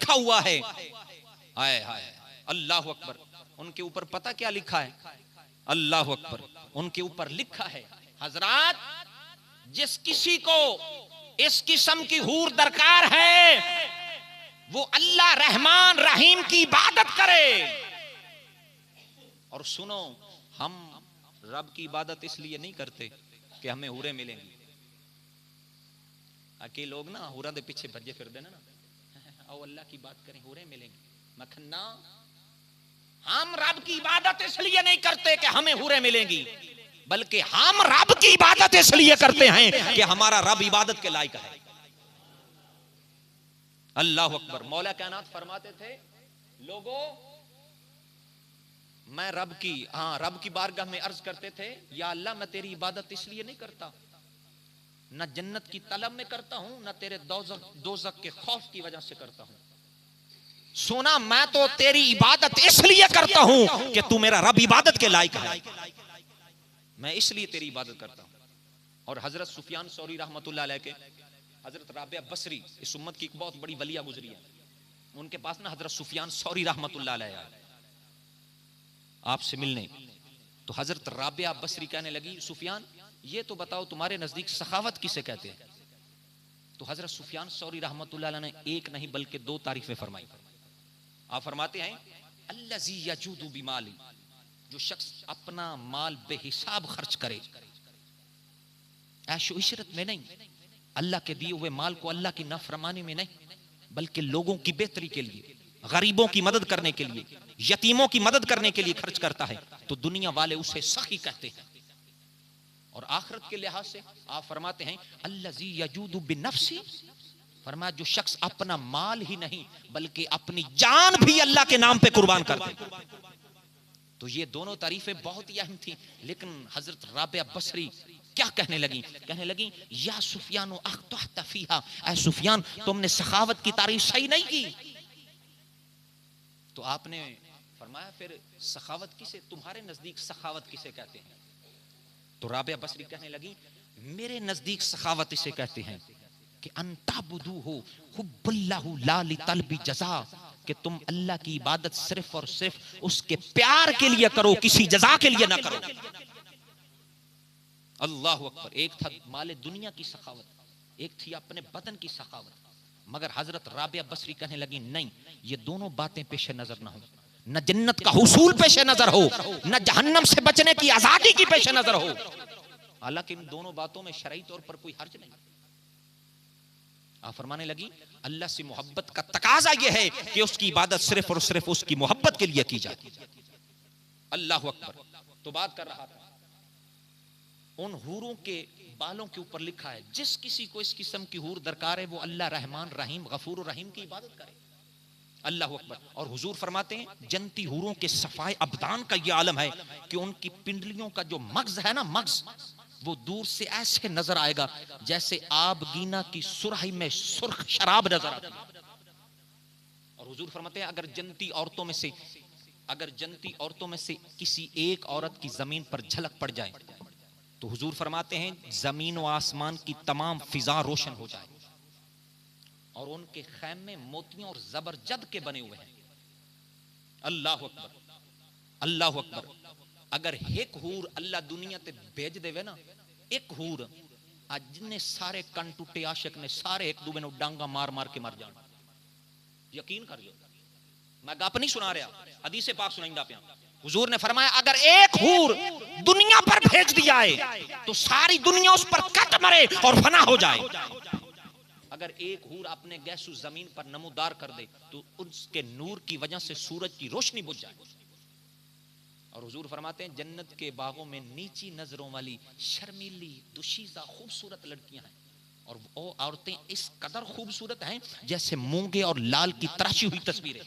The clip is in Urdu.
لکھا ہوا ہے. ہائے ہائے اللہ اکبر. ان کے اوپر پتہ کیا لکھا ہے؟ اللہ اکبر. ان کے اوپر لکھا ہے حضرات جس کسی کو اس قسم کی حور درکار ہے وہ اللہ رحمان رحیم کی عبادت کرے. اور سنو ہم رب کی عبادت اس لیے نہیں کرتے کہ ہمیں حوریں ملیں گی. اکی لوگ نا حوراں دے پیچھے بھجے پھر دے نا او اللہ کی بات کریں حوریں ملیں گی. مکھنا ہم رب کی عبادت اس لیے نہیں کرتے کہ ہمیں حوریں ملیں گی بلکہ ہم رب کی عبادت اس لیے کرتے ہیں کہ ہمارا رب عبادت کے لائق ہے. اللہ اکبر. مولا کائنات فرماتے تھے لوگوں میں رب کی بارگاہ میں عرض کرتے تھے یا اللہ میں تیری عبادت اس لیے نہیں کرتا نہ جنت کی طلب میں کرتا ہوں نہ تیرے دوزخ کے خوف کی وجہ سے کرتا ہوں. سونا میں تو تیری عبادت اس لیے کرتا ہوں کہ تو میرا رب عبادت کے لائق ہے. میں اس لیے تیری عبادت کرتا ہوں. اور حضرت سفیان ثوری رحمۃ اللہ علیہ کے حضرت رابعہ بصری اس امت کی ایک بہت بڑی ولیہ گزری ہے. ان کے پاس نا حضرت سفیان ثوری رحمۃ اللہ علیہ آپ سے ملنے تو حضرت رابعہ بصری کہنے لگی سفیان یہ تو بتاؤ تمہارے نزدیک سخاوت کسے کہتے ہیں؟ تو حضرت سفیان ثوری رحمۃ اللہ علیہ نے ایک نہیں بلکہ دو تعریفیں فرمائی. آپ فرماتے ہیں الذی یجود بمالی جو شخص اپنا مال بے حساب خرچ کرے عیش و عشرت میں نہیں اللہ کے دیے ہوئے مال کو اللہ کی نافرمانی میں نہیں بلکہ لوگوں کی بہتری کے لیے غریبوں کی مدد کرنے کے لیے یتیموں کی مدد کرنے کے لیے خرچ کرتا ہے تو دنیا والے اسے سخی کہتے ہیں. اور آخرت کے لحاظ سے آپ فرماتے ہیں الذی یجود بنفسی فرمایا جو شخص اپنا مال ہی نہیں بلکہ اپنی جان بھی اللہ کے نام پہ قربان کر دے. تو یہ دونوں تعریفیں بہت ہی اہم تھیں. لیکن حضرت رابعہ بصری کیا کہنے لگیں یا سفیان اخطأت فیہا اے سفیان تم نے سخاوت کی تعریف صحیح نہیں کی. تو آپ نے فرمایا پھر سخاوت کسے تمہارے نزدیک سخاوت کسے کہتے ہیں؟ تو رابعہ بصری کہنے لگی میرے نزدیک سخاوت اسے کہتے ہیں کہ ان تعبدوہ حب اللہ لا لطلب جزا کہ تم اللہ کی عبادت صرف اور صرف اس کے پیار کے لیے کرو کسی جزا کے لیے نہ کرو. اللہ اکبر. ایک تھا مال دنیا کی سخاوت ایک تھی اپنے بدن کی سخاوت. مگر حضرت رابعہ بصری کہنے لگی نہیں یہ دونوں باتیں پیش نظر نہ ہو نہ جنت کا حصول پیش نظر ہو نہ جہنم سے بچنے کی آزادی کی پیش نظر ہو. حالانکہ ان دونوں باتوں میں شرعی طور پر کوئی حرج نہیں. آپ فرمانے لگی اللہ سے محبت کا تقاضا یہ ہے کہ اس کی عبادت صرف اور صرف اس کی محبت کے لیے کی جائے. اللہ اکبر. تو بات کر رہا تھا ان حوروں کے بالوں کے اوپر لکھا ہے جس کسی کو اس قسم کی حور درکار ہے وہ اللہ رحمان رحیم غفور رحیم کی عبادت کرے. اللہ اکبر. اور حضور فرماتے ہیں جنتی حوروں کے صفائے ابدان کا یہ عالم ہے کہ ان کی پنڈلیوں کا جو مغز ہے نا مغز وہ دور سے ایسے نظر آئے گا جیسے آب گینا کی سرخی میں سرخ شراب نظر آتی ہے. اور حضور فرماتے ہیں اگر جنتی عورتوں میں سے کسی ایک عورت کی زمین پر جھلک پڑ جائے تو حضور فرماتے ہیں زمین و آسمان کی تمام فضا روشن ہو جائے. اور ان کے خیمے موتیوں اور زبرجد کے بنے ہوئے ہیں. اللہ اکبر. اللہ اکبر. اگر ایک حور اللہ دنیا تے بھیج دے وے نا ایک حور اج نے سارے کن ٹوٹے عاشق نے سارے ایک دوسرے نو ڈانگا مار مار کے مر جان. یقین کریو میں گپ نہیں سنا رہا حدیث پاک سنائندا پیا. حضور نے فرمایا اگر ایک حور دنیا پر بھیج دیا ہے تو ساری دنیا اس پر کٹ مرے اور فنا ہو جائے. اگر ایک حور اپنے گیسو زمین پر نمودار کر دے تو اس کے نور کی وجہ سے سورج کی روشنی بجھ جائے. اور حضور فرماتے ہیں جنت کے باغوں میں نیچی نظروں والی شرمیلی دوشیزہ خوبصورت لڑکیاں ہیں اور وہ عورتیں اس قدر خوبصورت ہیں جیسے مونگے اور لال کی تراشی ہوئی تصویریں.